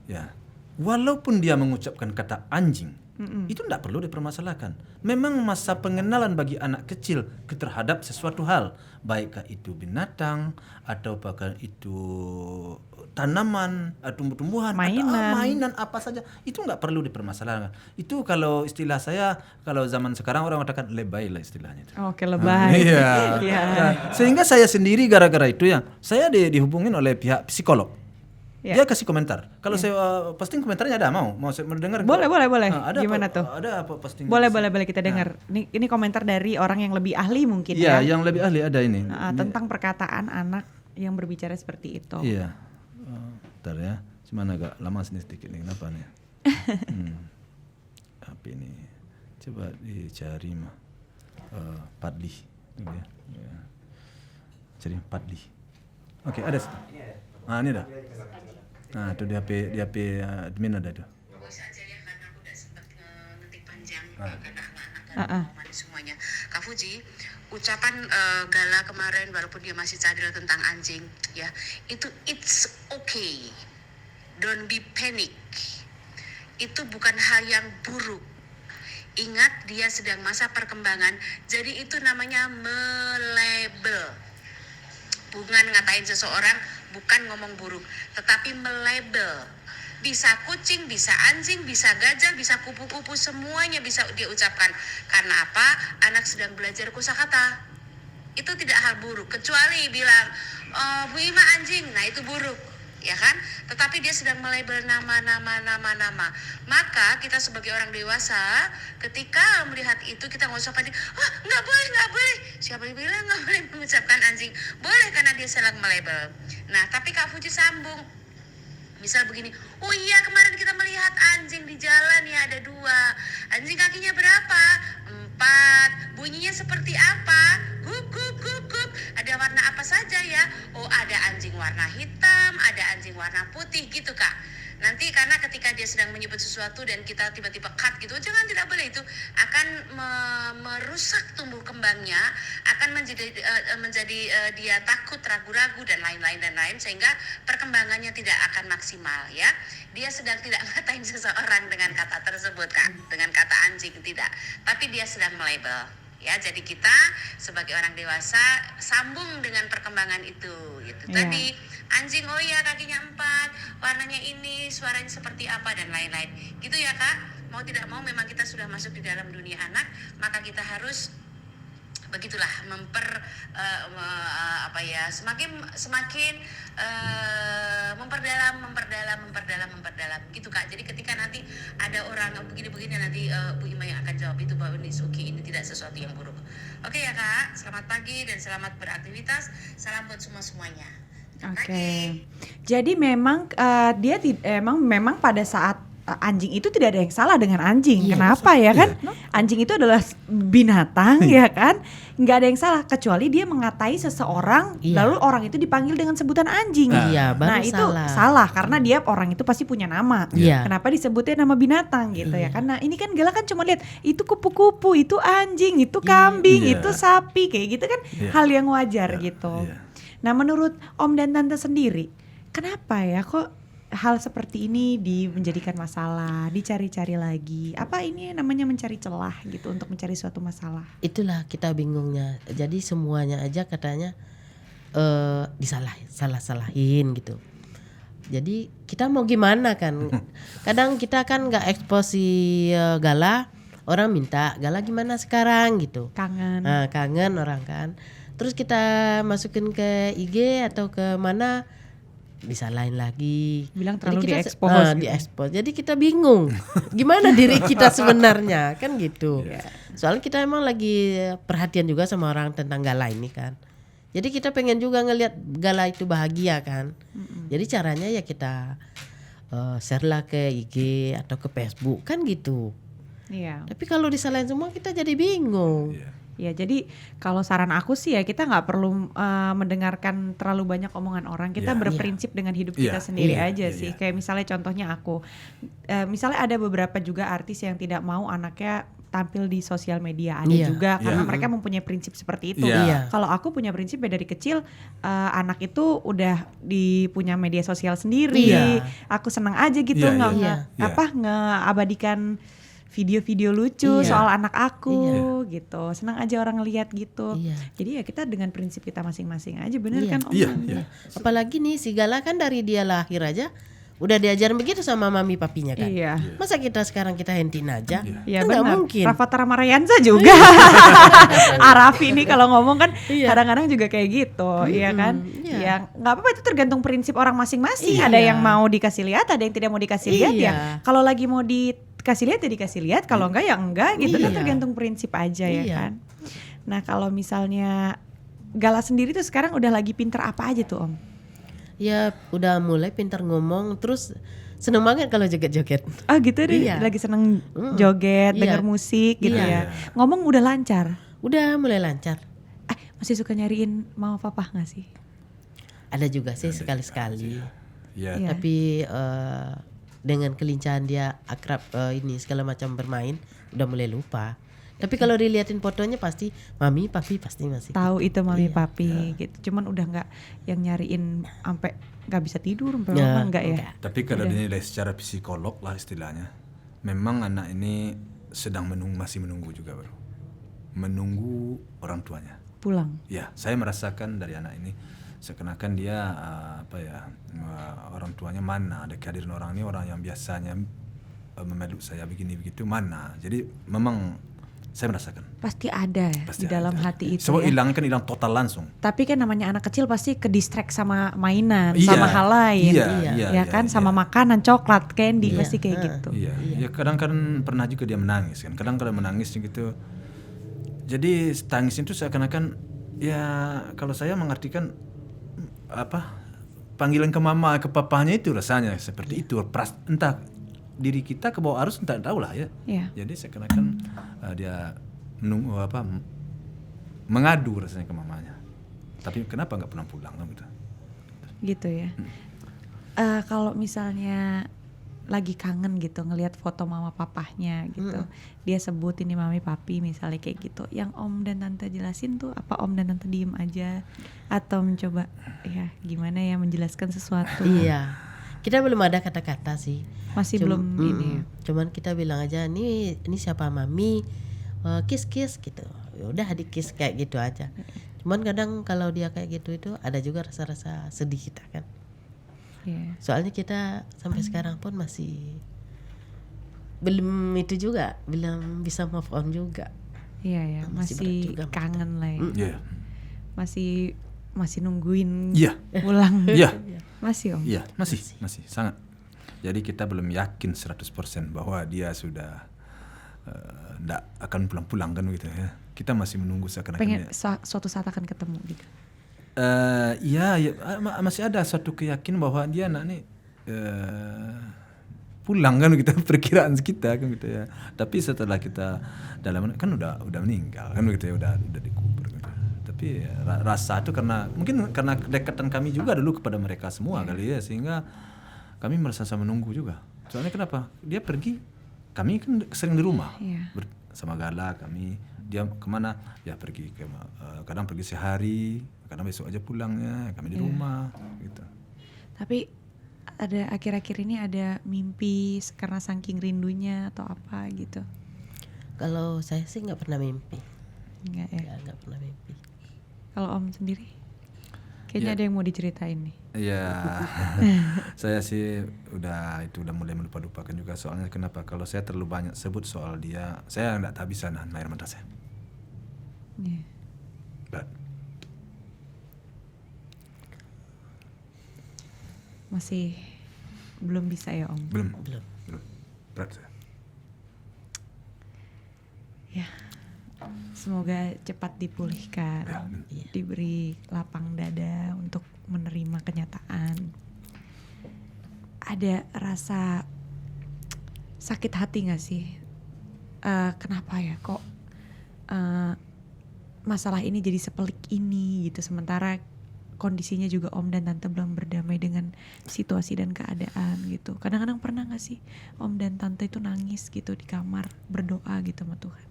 Ya, walaupun dia mengucapkan kata anjing, itu tidak perlu dipermasalahkan. Memang masa pengenalan bagi anak kecil terhadap sesuatu hal, baikkah itu binatang atau apakah itu tanaman, tumbuh-tumbuhan, mainan apa saja, itu nggak perlu dipermasalahkan. Itu kalau istilah saya, kalau zaman sekarang orang katakan lebay lah istilahnya. Oke, lebay. Iya. Sehingga saya sendiri gara-gara itu ya, saya dihubungin oleh pihak psikolog. Dia kasih komentar. Kalau saya posting komentarnya ada, mau saya mendengar? Boleh. Ada gimana tuh? Ada apa posting? Boleh kita dengar. Ini komentar dari orang yang lebih ahli mungkin ya. Iya, yang lebih ahli ada ini. Tentang perkataan anak yang berbicara seperti itu. Iya. Bentar ya. Cuman agak lama sedikit nih. Kenapa nih? Apa ini? Coba dicari mah. Padli. Ya. Cari Padli. Oke, ada. Ini ada. Nah, itu di HP admin ada tuh. Bagus aja ya, karena aku udah sempat ngetik panjang karena anak-anak semuanya. Kak Fuji, ucapan Gala kemarin walaupun dia masih cadel tentang anjing, ya itu it's okay, don't be panic. Itu bukan hal yang buruk. Ingat dia sedang masa perkembangan, jadi itu namanya melabel. Bukan ngatain seseorang, bukan ngomong buruk, tetapi melabel. Bisa kucing, bisa anjing, bisa gajah, bisa kupu-kupu, semuanya bisa dia ucapkan. Karena apa? Anak sedang belajar kosakata. Itu tidak hal buruk, kecuali bilang, Bu Ima anjing, nah itu buruk, ya kan? Tetapi dia sedang melabel nama. Maka kita sebagai orang dewasa, ketika melihat itu kita nggak usah panik. Nggak boleh. Siapa yang bilang nggak boleh mengucapkan anjing? Boleh, karena dia sedang melabel. Nah, tapi Kak Fuji sambung. Misal begini, oh iya kemarin kita melihat anjing di jalan ya, ada 2. Anjing kakinya berapa? 4. Bunyinya seperti apa? Guk. Ada warna apa saja ya? Oh, ada anjing warna hitam, ada anjing warna putih gitu Kak. Nanti karena ketika dia sedang menyebut sesuatu dan kita tiba-tiba cut gitu, jangan, tidak boleh, itu akan merusak tumbuh kembangnya, akan menjadi dia takut, ragu-ragu dan lain-lain sehingga perkembangannya tidak akan maksimal ya. Dia sedang tidak ngatain seseorang dengan kata tersebut Kak, dengan kata anjing, tidak, tapi dia sedang melabel. Ya, jadi kita sebagai orang dewasa sambung dengan perkembangan itu gitu. Tadi anjing, oh iya kakinya 4, warnanya ini, suaranya seperti apa dan lain-lain. Gitu ya Kak. Mau tidak mau memang kita sudah masuk di dalam dunia anak, maka kita harus begitulah semakin memperdalam gitu Kak. Jadi ketika nanti ada orang begini nanti Bu Ima yang akan jawab itu bahwa ini oke, ini tidak sesuatu yang buruk. Oke ya Kak, selamat pagi dan selamat beraktivitas. Salam buat semuanya. Oke. Jadi memang dia memang pada saat anjing itu tidak ada yang salah dengan anjing. Kenapa ya kan? Anjing itu adalah binatang ya kan? Nggak ada yang salah kecuali dia mengatai seseorang lalu orang itu dipanggil dengan sebutan anjing. Nah itu salah karena dia orang itu pasti punya nama. Kenapa disebutnya nama binatang gitu ya? Karena ini kan Gala kan cuma lihat itu kupu-kupu, itu anjing, itu kambing, itu sapi, kayak gitu kan hal yang wajar gitu. Nah menurut Om dan Tante sendiri, kenapa ya kok hal seperti ini menjadikan masalah, dicari-cari lagi? Apa ini namanya mencari celah gitu untuk mencari suatu masalah? Itulah kita bingungnya. Jadi semuanya aja katanya salah-salahin gitu. Jadi kita mau gimana kan? Kadang kita kan nggak expose si Gala, orang minta Gala gimana sekarang gitu. Kangen orang kan. Terus kita masukin ke IG atau ke mana, disalahin lagi. Bilang Jadi terlalu kita diekspos gitu. diekspos. Jadi kita bingung gimana diri kita sebenarnya, kan gitu. Soalnya kita emang lagi perhatian juga sama orang tentang Gala ini kan. Jadi kita pengen juga ngelihat Gala itu bahagia kan. Jadi caranya ya kita share lah ke IG atau ke Facebook kan gitu. Iya. Tapi kalau disalahin semua kita jadi bingung. Ya, jadi kalau saran aku sih ya kita nggak perlu mendengarkan terlalu banyak omongan orang. Kita berprinsip dengan hidup kita sendiri aja sih. Kayak misalnya contohnya aku, misalnya ada beberapa juga artis yang tidak mau anaknya tampil di sosial media, ada juga karena mereka mempunyai prinsip seperti itu. Kalau aku punya prinsip ya dari kecil, anak itu udah punya media sosial sendiri. Aku senang aja gitu ngeabadikan video-video lucu soal anak aku gitu, senang aja orang ngeliat gitu. Jadi ya kita dengan prinsip kita masing-masing aja, bener kan Om? Apalagi nih si Gala kan dari dia lahir aja udah diajarin begitu sama mami papinya kan. Masa kita sekarang kita hentiin aja? Kan nggak mungkin. Rafathar Marianza juga. Arafi ini kalau ngomong kan kadang-kadang juga kayak gitu, iya kan? Ya nggak apa-apa, itu tergantung prinsip orang masing-masing. Ada yang mau dikasih lihat, ada yang tidak mau dikasih lihat ya. Kalau lagi mau dikasih lihat ya dikasih lihat, kalau enggak ya enggak gitu kan, tergantung prinsip aja ya kan. Nah kalau misalnya Gala sendiri tuh sekarang udah lagi pinter apa aja tuh Om? Ya udah mulai pintar ngomong, terus seneng banget kalau joget-joget. Oh gitu deh, lagi seneng joget, denger musik gitu ya. Ngomong udah lancar? Udah mulai lancar. Masih suka nyariin mama papa gak sih? Ada juga sih sekali-sekali. Tapi dengan kelincahan dia akrab ini segala macam bermain, udah mulai lupa. Tapi kalau diliatin fotonya pasti mami papi pasti masih tahu itu mami papi gitu. Cuman udah nggak yang nyariin sampai nggak bisa tidur enggak ya. Tapi kalau dinilai secara psikolog lah istilahnya, memang anak ini sedang masih menunggu juga bro, menunggu orang tuanya pulang. Ya, saya merasakan dari anak ini seakan-akan dia orang tuanya mana, ada kehadiran orang ini, orang yang biasanya memeluk saya begini begitu mana. Jadi memang saya merasakan pasti ada ya di dalam hati itu. Sebab hilang total langsung. Tapi kan namanya anak kecil pasti ke distract sama mainan, sama hal lain, sama makanan, coklat, candy, pasti kayak gitu. Ya kadang-kadang pernah juga dia menangis kan. Kadang-kadang menangis gitu. Jadi tangis itu seakan-akan ya kalau saya mengartikan panggilan ke mama ke papanya itu rasanya seperti itu. Entah diri kita ke bawah arus entah tahu lah ya. Jadi seakan-akan dia menunggu mengadu rasanya ke mamanya. Tapi kenapa nggak pernah pulang gitu? Gitu ya. Kalau misalnya lagi kangen gitu ngelihat foto mama papahnya gitu, dia sebut ini mami papi misalnya kayak gitu. Yang Om dan Tante jelasin tuh apa Om dan Tante diem aja atau mencoba ya gimana ya menjelaskan sesuatu? Kita belum ada kata-kata sih. Masih belum ini. Cuman kita bilang aja ini siapa mami, kiss gitu. Udah di kiss kayak gitu aja. Cuman kadang kalau dia kayak gitu itu ada juga rasa-rasa sedih kita kan. Soalnya kita sampai sekarang pun masih belum itu juga, belum bisa move on juga. Masih kangen lah ya. Masih nungguin pulang. Masih Om? Iya, masih sangat. Jadi kita belum yakin 100% bahwa dia sudah enggak akan pulang-pulang kan gitu ya. Kita masih menunggu seakan-akan pengen suatu saat akan ketemu gitu. Masih ada suatu keyakinan bahwa dia anak nih pulang kan gitu, perkiraan kita kan gitu ya. Tapi setelah kita dalam kan udah meninggal kan gitu ya, udah dikubur gitu. Tapi rasa itu mungkin karena kedekatan kami juga dulu kepada mereka semua kali ya, sehingga kami merasa sama menunggu juga. Soalnya kenapa? Dia pergi, kami kan sering di rumah sama Gala, dia kemana? Ya pergi kadang pergi sehari, kadang besok aja pulangnya, kami di rumah gitu. Tapi ada akhir-akhir ini ada mimpi karena saking rindunya atau apa gitu? Kalau saya sih nggak pernah mimpi. Nggak pernah mimpi. Kalau Om sendiri? Kayaknya ada yang mau diceritain nih. Iya. Saya sih udah mulai melupa-lupakan juga, soalnya kenapa? Kalau saya terlalu banyak sebut soal dia, saya nggak bisa nahan air mata saya. masih belum bisa ya Om? Belum. Berat saya. Ya, semoga cepat dipulihkan, diberi lapang dada untuk menerima kenyataan. Ada rasa sakit hati gak sih? Kenapa ya kok masalah ini jadi sepelik ini gitu, sementara kondisinya juga Om dan Tante belum berdamai dengan situasi dan keadaan gitu. Kadang-kadang pernah gak sih Om dan Tante itu nangis gitu di kamar, berdoa gitu sama Tuhan?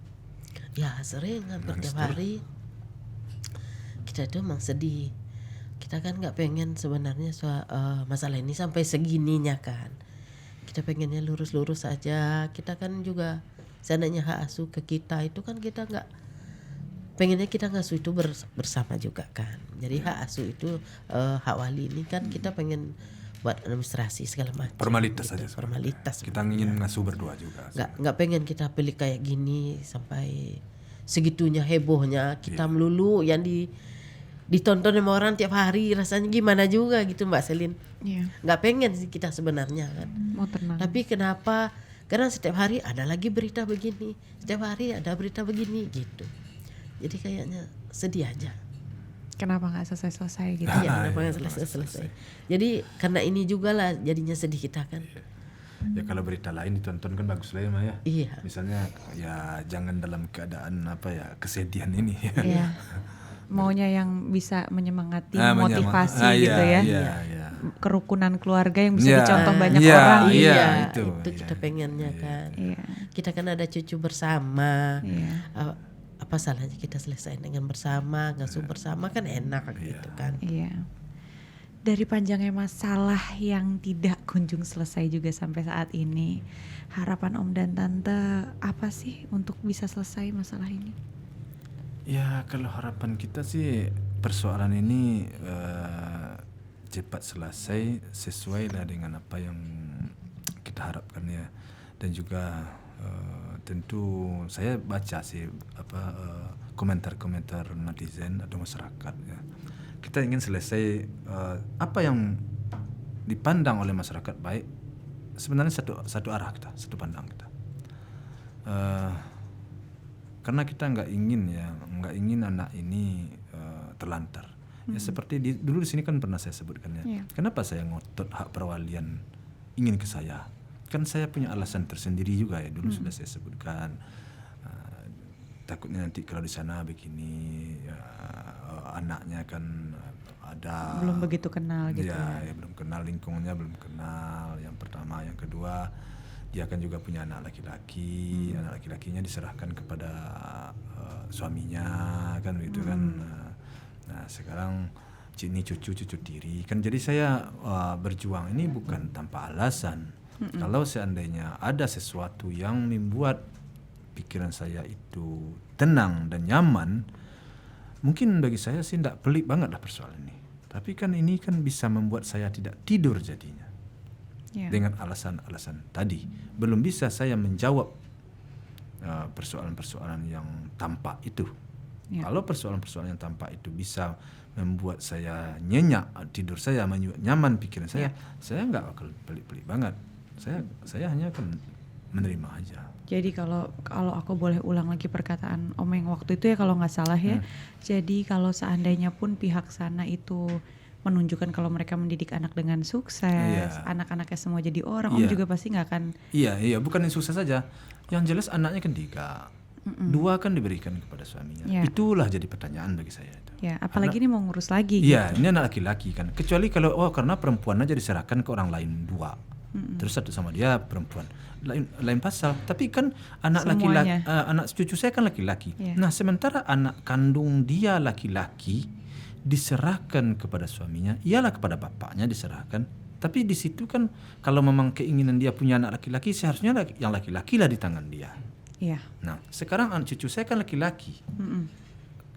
Ya sering, hampir tiap hari. Kita tuh emang sedih. Kita kan nggak pengen sebenarnya masalah ini sampai segininya kan. Kita pengennya lurus-lurus aja. Kita kan juga seandainya hak asuh ke kita itu kan kita nggak pengennya kita ngasuh itu bersama juga kan. Jadi hak asuh itu hak wali ini kan kita pengen buat administrasi segala macam. Formalitas gitu. saja. Formalitas. Kita ingin ngasuh berdua juga. Nggak pengen kita pilih kayak gini sampai segitunya hebohnya kita melulu yang ditonton sama orang tiap hari, rasanya gimana juga gitu Mbak Selin. Nggak pengen sih kita sebenarnya kan. Mau tenang. Tapi kenapa? Karena setiap hari ada lagi berita begini, setiap hari ada berita begini gitu. Jadi kayaknya sedih aja. Kenapa nggak selesai-selesai gitu? Iya, kenapa nggak selesai? Jadi karena ini juga lah jadinya sedih kita kan. Ya kalau berita lain ditonton kan bagus lah ya Maya. Iya. Misalnya ya jangan dalam keadaan kesedihan ini. Iya. Maunya yang bisa menyemangati, motivasi gitu ya. Iya. Kerukunan keluarga yang bisa dicontoh banyak orang. Iya, itu kita pengennya kan. Iya. Kita kan ada cucu bersama. Iya. Apa salahnya kita selesai dengan bersama, ngasuh bersama kan enak gitu kan. Iya. Dari panjangnya masalah yang tidak kunjung selesai juga sampai saat ini, harapan Om dan Tante apa sih untuk bisa selesai masalah ini? Ya kalau harapan kita sih persoalan ini cepat selesai sesuai lah dengan apa yang kita harapkan ya. Dan juga tentu saya baca sih komentar-komentar netizen atau masyarakat ya. Kita ingin selesai apa yang dipandang oleh masyarakat baik, sebenarnya satu arah kita, satu pandang kita. Karena kita nggak ingin anak ini terlantar. Ya seperti dulu di sini kan pernah saya sebutkan ya. Kenapa saya ngotot hak perwalian ingin ke saya? Kan saya punya alasan tersendiri juga ya, dulu sudah saya sebutkan. Takutnya nanti kalau di sana begini anaknya kan ada belum begitu kenal gitu ya belum kenal, lingkungannya belum kenal, yang pertama. Yang kedua, dia kan juga punya anak laki-laki. Anak laki-lakinya diserahkan kepada suaminya kan begitu kan. Nah sekarang ini cucu tiri kan. Jadi saya berjuang ini bukan tanpa alasan. Kalau seandainya ada sesuatu yang membuat pikiran saya itu tenang dan nyaman, mungkin bagi saya sih tidak pelik banget lah persoalan ini. Tapi kan ini kan bisa membuat saya tidak tidur jadinya. Dengan alasan-alasan tadi. Belum bisa saya menjawab persoalan-persoalan yang tampak itu. Kalau persoalan-persoalan yang tampak itu bisa membuat saya nyenyak tidur saya, nyaman pikiran saya nggak bakal pelik-pelik banget. Saya hanya akan menerima aja. Jadi kalau aku boleh ulang lagi perkataan Om yang waktu itu ya kalau nggak salah ya. Jadi kalau seandainya pun pihak sana itu menunjukkan kalau mereka mendidik anak dengan sukses, anak-anaknya semua jadi orang, Om juga pasti nggak akan. Iya, bukan yang sukses saja. Yang jelas anaknya kan 3, 2 kan diberikan kepada suaminya. Itulah jadi pertanyaan bagi saya itu. Ya, apalagi ini mau ngurus lagi. Iya, ini anak laki-laki kan. Kecuali kalau karena perempuan aja diserahkan ke orang lain 2. Terus satu sama dia perempuan. Lain pasal. Tapi kan anak laki-laki, anak cucu saya kan laki-laki. Nah, sementara anak kandung dia laki-laki diserahkan kepada suaminya, ialah kepada bapaknya diserahkan. Tapi di situ kan kalau memang keinginan dia punya anak laki-laki, seharusnya yang laki-laki lah di tangan dia. Iya. Nah, sekarang anak cucu saya kan laki-laki.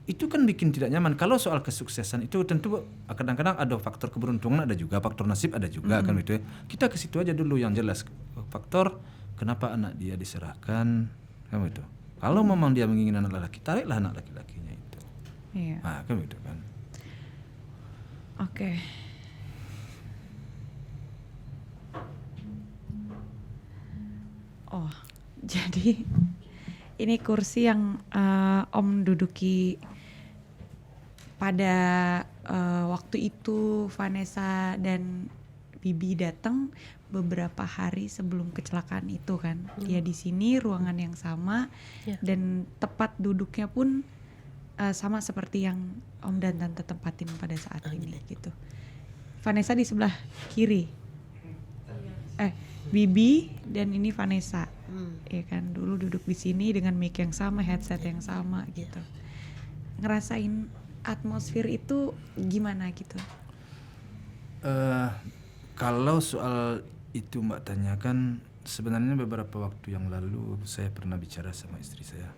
Itu kan bikin tidak nyaman. Kalau soal kesuksesan itu tentu kadang-kadang ada faktor keberuntungan, ada juga faktor nasib, ada juga kan gitu ya. Kita ke situ aja dulu yang jelas. Faktor kenapa anak dia diserahkan, kan gitu. Kalau memang dia menginginkan anak laki, tariklah anak laki-lakinya itu. Iya. Nah, kan gitu kan. Oke. Jadi ini kursi yang Om duduki pada waktu itu Vanessa dan Bibi datang beberapa hari sebelum kecelakaan itu kan. Ya di sini ruangan yang sama dan tempat duduknya pun sama seperti yang Om dan Tante tempatin pada saat ini gitu. Vanessa di sebelah kiri. Bibi dan ini Vanessa. Ya kan, dulu duduk di sini dengan mic yang sama, headset yang sama gitu. Ngerasain atmosfer itu gimana gitu? Kalau soal itu Mbak tanyakan, sebenarnya beberapa waktu yang lalu saya pernah bicara sama istri saya.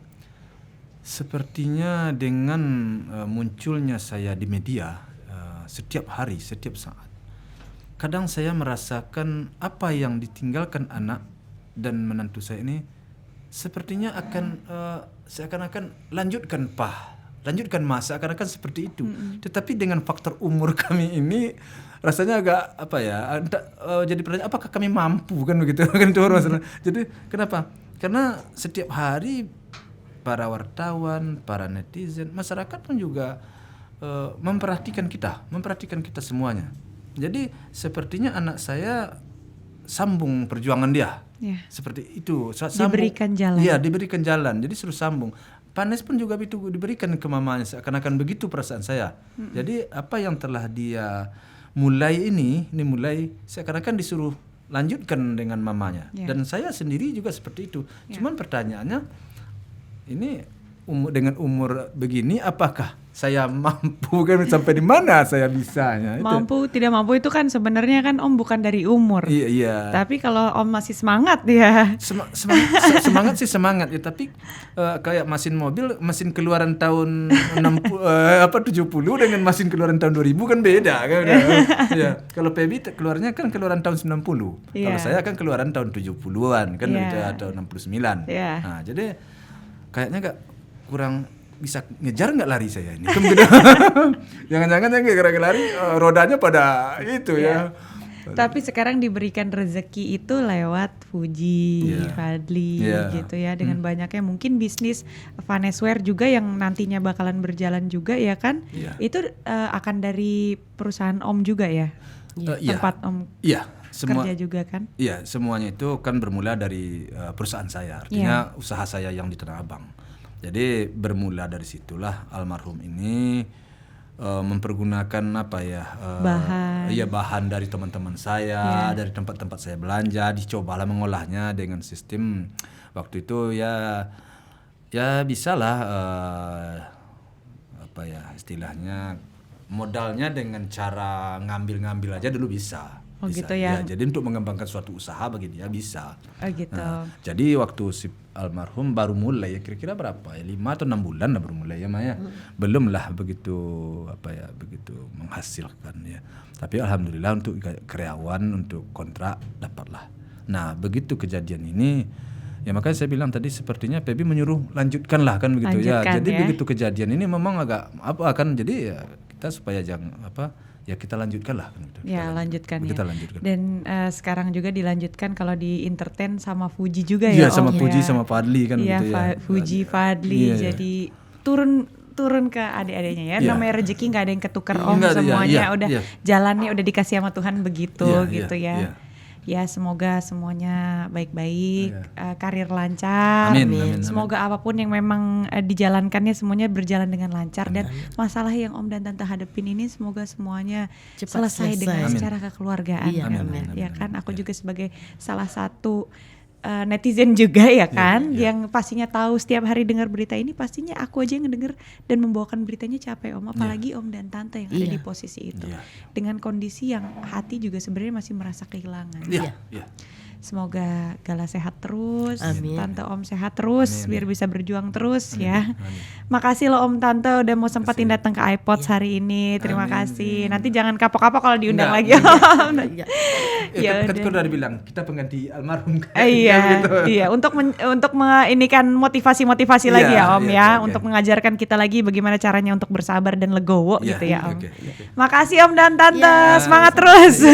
Sepertinya dengan munculnya saya di media setiap hari, setiap saat, kadang saya merasakan apa yang ditinggalkan anak dan menantu saya ini sepertinya akan seakan-akan lanjutkan masa, seakan-akan seperti itu. Tetapi dengan faktor umur kami ini rasanya agak jadi pertanyaan, apakah kami mampu kan begitu kan itu masalah. Jadi kenapa? Karena setiap hari para wartawan, para netizen, masyarakat pun juga memperhatikan kita semuanya. Jadi sepertinya anak saya sambung perjuangan dia. Seperti itu. Diberikan jalan. Iya, diberikan jalan. Jadi suruh sambung. Panes pun juga itu diberikan ke mamanya, seakan-akan begitu perasaan saya. Jadi apa yang telah dia mulai ini mulai seakan-akan disuruh lanjutkan dengan mamanya. Dan saya sendiri juga seperti itu. Cuman pertanyaannya, ini dengan umur begini apakah saya mampu kan sampai di mana saya bisanya? Mampu tidak mampu itu kan sebenarnya kan Om bukan dari umur. Iya. Tapi kalau Om masih semangat ya. Semangat sih semangat ya, tapi kayak mesin keluaran tahun 70 dengan mesin keluaran tahun 2000 kan beda kan. Ya. Kalau Pebi keluarnya kan keluaran tahun 90. Kalau saya kan keluaran tahun 70-an kan atau 69. Nah, jadi kayaknya kurang bisa ngejar nggak lari saya ini. Jangan-jangan yang gara-gara lari rodanya pada itu ya. Tapi sekarang diberikan rezeki itu lewat Fuji, Fadli gitu ya, dengan banyaknya mungkin bisnis Vaneswear juga yang nantinya bakalan berjalan juga ya kan. Itu akan dari perusahaan Om juga ya. Tempat Om kerja juga kan. Iya, semuanya itu kan bermula dari perusahaan saya. Artinya usaha saya yang di Tanah Abang. Jadi bermula dari situlah almarhum ini mempergunakan bahan dari teman-teman saya, dari tempat-tempat saya belanja, dicobalah mengolahnya dengan sistem waktu itu ya bisalah istilahnya modalnya dengan cara ngambil-ngambil aja dulu bisa. Gitu ya. Jadi untuk mengembangkan suatu usaha bagi dia bisa. Gitu. Nah, jadi waktu si almarhum baru mulai ya kira-kira berapa ya 5 atau 6 bulan lah baru mulai ya Maya. Belum lah begitu begitu menghasilkan ya. Tapi alhamdulillah untuk karyawan untuk kontrak dapatlah. Nah, begitu kejadian ini ya makanya saya bilang tadi sepertinya Pebi menyuruh lanjutkanlah kan begitu ya. Jadi begitu kejadian ini memang agak jadi ya kita supaya jangan ya kita lanjutkan lah gitu. Lanjutkan. Dan sekarang juga dilanjutkan kalau di entertain sama Fuji juga ya. Iya, sama Fuji sama Fadli kan gitu ya. Fuji, Fadli jadi turun ke adik-adiknya ya. Namanya rezeki nggak ada yang ketukar Om, semuanya jalannya udah dikasih sama Tuhan begitu gitu ya. Ya semoga semuanya baik-baik, karir lancar. Amin. Semoga apapun yang memang dijalankannya semuanya berjalan dengan lancar. Dan masalah yang Om dan Tante hadapin ini semoga semuanya selesai dengan secara kekeluargaan. Ya kan, aku juga sebagai salah satu netizen juga ya kan, yang pastinya tahu setiap hari dengar berita ini, pastinya aku aja yang ngedenger dan membawakan beritanya capek Om, apalagi Om dan Tante yang ada di posisi itu, dengan kondisi yang hati juga sebenarnya masih merasa kehilangan. Semoga Gala sehat terus, Tante Om sehat terus, biar bisa berjuang terus ya. Makasih loh Om Tante udah mau sempatin datang ke iPods hari ini. Terima kasih. Nanti jangan kapok-kapok kalau diundang lagi Om. Ya kan udah dibilang kita pengganti almarhum. Iya. Untuk ini kan motivasi lagi ya Om ya, untuk mengajarkan kita lagi bagaimana caranya untuk bersabar dan legowo gitu ya Om. Makasih Om dan Tante, semangat terus.